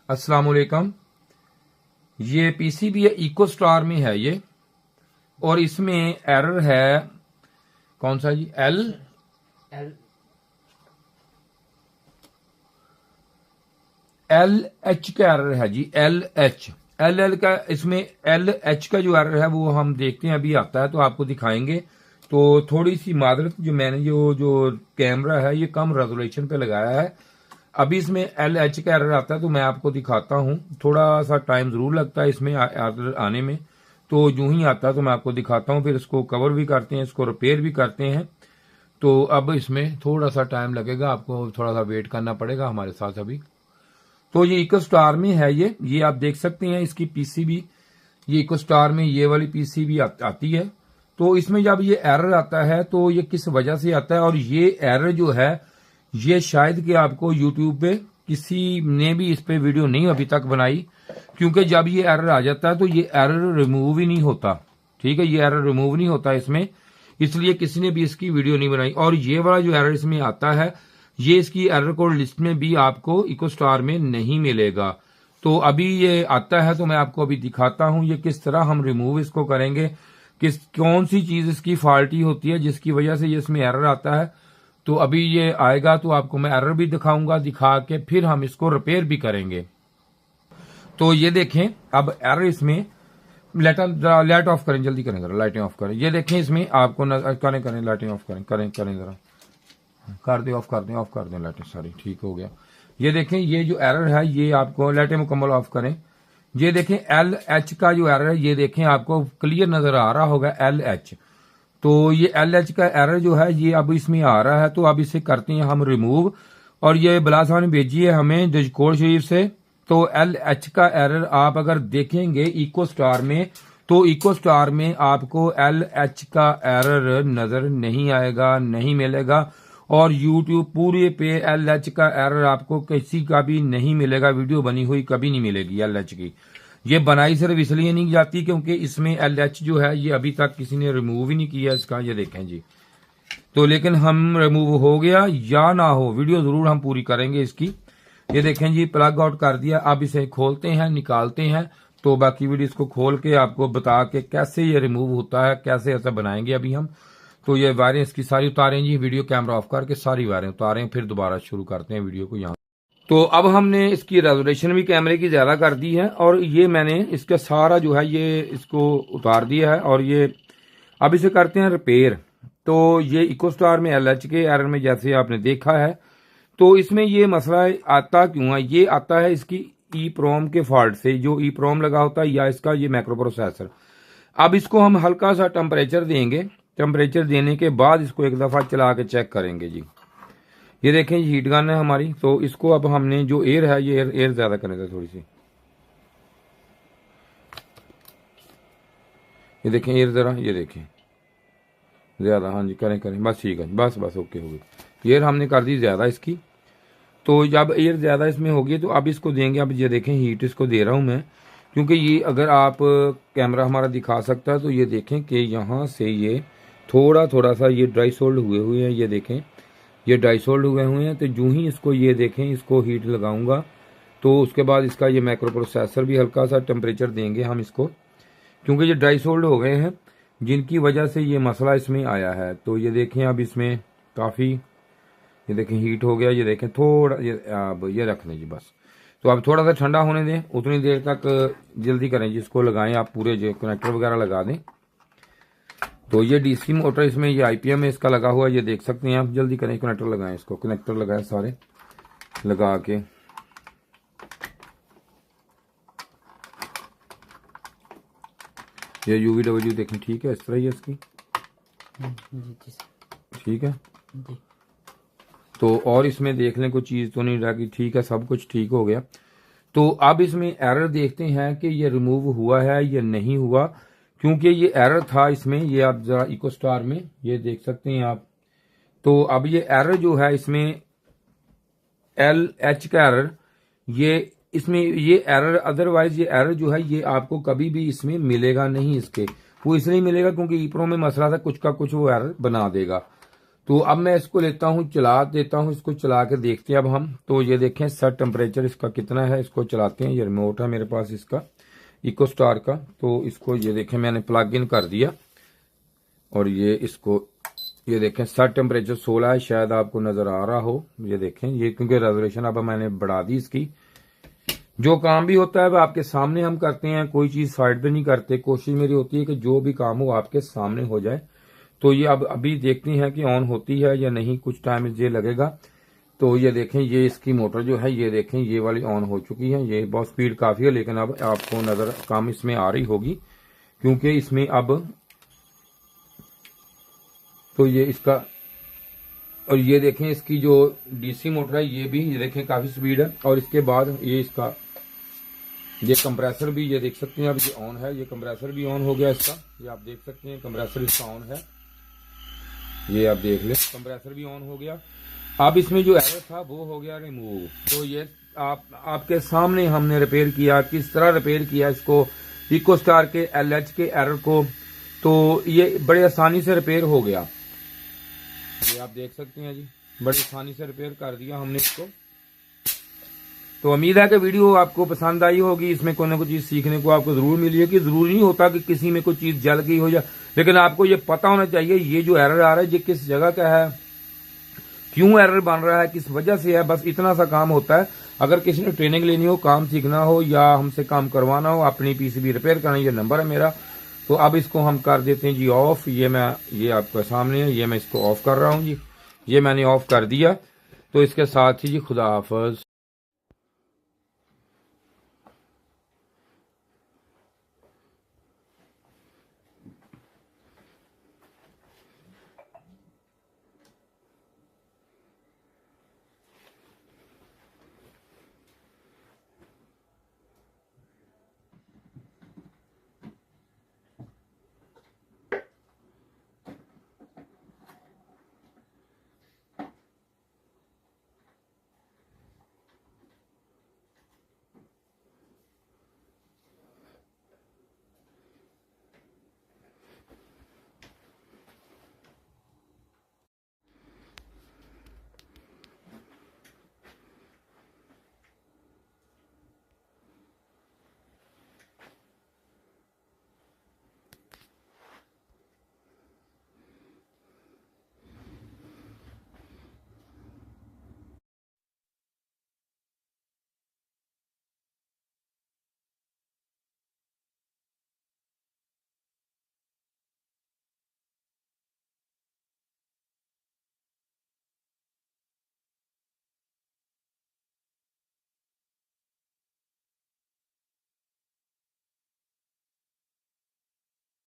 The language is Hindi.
अस्सलाम वालेकुम। ये पीसीबी इको स्टार में है ये, और इसमें एरर है कौन सा जी? एल एच का एरर है जी। एल का, इसमें एल एच का जो एरर है वो हम देखते हैं, अभी आता है तो आपको दिखाएंगे। तो थोड़ी सी मादरत, जो मैंने जो कैमरा है ये कम रेजोल्यूशन पे लगाया है। अभी इसमें एल एच का एरर आता है तो मैं आपको दिखाता हूँ। थोड़ा सा टाइम जरूर लगता है इसमें एरर आने में, तो यूं ही आता है तो मैं आपको दिखाता हूँ, फिर इसको कवर भी करते हैं, इसको रिपेयर भी करते हैं। तो अब इसमें थोड़ा सा टाइम लगेगा, आपको थोड़ा सा वेट करना पड़ेगा हमारे साथ अभी। तो ये इको स्टार में है ये आप देख सकते हैं इसकी पीसीबी। ये इको स्टार में ये वाली पीसीबी आती है। तो इसमें जब ये एरर आता है तो ये किस वजह से आता है, और ये एरर जो है ये शायद कि आपको यूट्यूब पे किसी ने भी इस पे वीडियो नहीं अभी तक बनाई, क्योंकि जब ये एरर आ जाता है तो ये एरर रिमूव ही नहीं होता। ठीक है, ये एरर रिमूव नहीं होता इसमें, इसलिए किसी ने भी इसकी वीडियो नहीं बनाई। और ये वाला जो एरर इसमें आता है, ये इसकी एरर कोड लिस्ट में भी आपको इको स्टार में नहीं मिलेगा। तो अभी ये आता है तो मैं आपको अभी दिखाता हूं ये किस तरह हम रिमूव इसको करेंगे, कौन सी चीज इसकी फॉल्टी होती है जिसकी वजह से ये इसमें एरर आता है। तो अभी ये आएगा तो आपको मैं एरर भी दिखाऊंगा, दिखा के फिर हम इसको रिपेयर भी करेंगे। तो ये देखें, अब एरर इसमें लाइट ऑफ करें, जल्दी करें जरा, लाइटें ऑफ करें। ये देखें इसमें आपको करें लाइटें ऑफ करें जरा, कर दें, ऑफ कर दें लाइटें सारी, ठीक हो गया। ये देखें ये जो एरर है ये आपको लाइटें मुकम्मल ऑफ करें। ये देखें एल एच का जो एरर है ये देखें, आपको क्लियर नजर आ रहा होगा एल एच। तो ये एल एच का एरर जो है ये अब इसमें आ रहा है, तो अब इसे करते हैं हम रिमूव। और ये बला साहब ने भेजी है हमें दजकोर शरीफ से। तो एल एच का एरर आप अगर देखेंगे इको स्टार में, तो इको स्टार में आपको एल एच का एरर नजर नहीं आएगा, नहीं मिलेगा। और यूट्यूब पूरे पे एल एच का एरर आपको किसी का भी नहीं मिलेगा, वीडियो बनी हुई कभी नहीं मिलेगी एल एच की। ये बनाई सिर्फ इसलिए नहीं जाती क्योंकि इसमें एल एच जो है ये अभी तक किसी ने रिमूव ही नहीं किया इसका, ये देखें जी। तो लेकिन हम रिमूव हो गया या ना हो, वीडियो जरूर हम पूरी करेंगे इसकी। ये देखें जी, प्लग आउट कर दिया। अब इसे खोलते हैं, निकालते हैं, तो बाकी वीडियो इसको खोल के आपको बता के कैसे ये रिमूव होता है, कैसे ऐसा बनाएंगे अभी हम। तो ये वायरें इसकी सारी उतारें जी, वीडियो कैमरा ऑफ करके सारी वायरें उतारें, फिर दोबारा शुरू करते हैं वीडियो को यहाँ। तो अब हमने इसकी रेजोल्यूशन भी कैमरे की ज्यादा कर दी है, और ये मैंने इसका सारा जो है ये इसको उतार दिया है, और ये अब इसे करते हैं रिपेयर। तो ये इको स्टार में एल एच के एरर में जैसे आपने देखा है, तो इसमें ये मसला आता क्यों है? ये आता है इसकी ई प्रोम के फॉल्ट से, जो ई प्रोम लगा होता है या इसका ये माइक्रो प्रोसेसर। अब इसको हम हल्का सा टेम्परेचर देंगे, टेम्परेचर देने के बाद इसको एक दफा चला के चेक करेंगे जी। ये देखें हीट गन है हमारी, तो इसको अब हमने जो एयर है ये एयर ज्यादा करेगा थोड़ी सी। ये देखें एयर जरा, ये देखें ज्यादा, हाँ जी करें, बस ठीक है, बस ओके हो गई। एयर हमने कर दी ज्यादा इसकी। तो जब एयर ज्यादा इसमें होगी तो अब इसको देंगे। अब ये देखें हीट इसको दे रहा हूं मैं, क्योंकि ये अगर आप कैमरा हमारा दिखा सकता है तो ये देखें कि यहाँ से ये थोड़ा सा ये ड्राई सोल्ड हुए हैं। ये देखें ये ड्राई सोल्ड हुए हैं। तो यूं ही इसको ये देखें, इसको हीट लगाऊंगा तो उसके बाद इसका ये माइक्रो प्रोसेसर भी हल्का सा टेम्परेचर देंगे हम इसको, क्योंकि ये ड्राई सोल्ड हो गए हैं जिनकी वजह से ये मसला इसमें आया है। तो ये देखें अब इसमें काफ़ी, ये देखें हीट हो गया। ये देखें थोड़ा अब ये रख लें जी बस। तो अब थोड़ा सा ठंडा होने दें, उतनी देर तक जल्दी करें जी, इसको लगाएं आप, पूरे जो कनेक्टर वगैरह लगा दें। तो ये डीसी मोटर इसमें ये आईपीएम में इसका लगा हुआ है, ये देख सकते हैं आप। जल्दी करें, कनेक्टर लगाएं, इसको कनेक्टर लगाएं सारे लगा के। ये यूवीडब्ल्यू देखें, ठीक है, इस तरह ही है इसकी, ठीक है। तो और इसमें देख लें कोई चीज़ तो नहीं रहा कि, ठीक है, सब कुछ ठीक हो गया। तो अब इसमें एरर देखते हैं कि ये रिमूव हुआ है या नहीं हुआ, क्योंकि ये एरर था इसमें। ये आप जरा इको स्टार में ये देख सकते हैं आप। तो अब ये एरर जो है इसमें एल एच का एरर, ये इसमें ये एरर, अदरवाइज ये एरर जो है ये आपको कभी भी इसमें मिलेगा नहीं। इसके वो इसलिए मिलेगा क्योंकि ईप्रो में मसला था, कुछ का कुछ वो एरर बना देगा। तो अब मैं इसको लेता हूँ, चला देता हूँ, इसको चला के देखते हैं अब हम। तो ये देखें सेट टेम्परेचर इसका कितना है, इसको चलाते हैं। ये रिमोट है मेरे पास इसका इको स्टार का। तो इसको ये देखें मैंने प्लग इन कर दिया और ये इसको ये देखें सेट टेम्परेचर 16 है, शायद आपको नजर आ रहा हो। ये देखें ये क्योंकि रेजोल्यूशन अब मैंने बढ़ा दी इसकी। जो काम भी होता है वो आपके सामने हम करते हैं, कोई चीज साइड पे नहीं करते। कोशिश मेरी होती है कि जो भी काम हो आपके सामने हो जाए। तो ये अब अभी देखते हैं कि ऑन होती है या नहीं, कुछ टाइम ये लगेगा। तो ये देखें ये इसकी मोटर जो है ये देखें ये वाली ऑन हो चुकी है। ये बहुत स्पीड काफी है, लेकिन अब आपको नजर कम इसमें आ रही होगी क्योंकि इसमें अब तो ये इसका और ये देखें इसकी जो डीसी मोटर है ये भी ये देखें काफी स्पीड है। और इसके बाद ये इसका ये कंप्रेसर भी ये देख सकते हैं अब ये ऑन है। ये कंप्रेसर भी ऑन हो गया इसका, ये आप देख सकते हैं कंप्रेसर इसका ऑन है। ये आप देख ले कंप्रेसर भी ऑन हो गया। अब इसमें जो एरर था वो हो गया रिमूव। तो ये आपके सामने हमने रिपेयर किया, किस तरह रिपेयर किया इसको इको स्टार के LH के एरर को। तो ये बड़े आसानी से रिपेयर हो गया, ये आप देख सकते हैं जी, बड़ी आसानी से रिपेयर कर दिया हमने इसको। तो उम्मीद है कि वीडियो आपको पसंद आई होगी, इसमें कोई ना कोई चीज सीखने को आपको जरूर मिली है। कि जरूरी नहीं होता कि किसी में कोई चीज जल गई हो जाए, लेकिन आपको ये पता होना चाहिए ये जो एरर आ रहा है ये किस जगह का है, क्यों एरर बन रहा है, किस वजह से है। बस इतना सा काम होता है। अगर किसी ने ट्रेनिंग लेनी हो, काम सीखना हो या हमसे काम करवाना हो, अपनी PCB रिपेयर करना, ये नंबर है मेरा। तो अब इसको हम कर देते हैं जी ऑफ। ये आपके सामने है, ये मैं इसको ऑफ कर रहा हूँ जी, ये मैंने ऑफ कर दिया। तो इसके साथ ही जी खुदा हाफिज।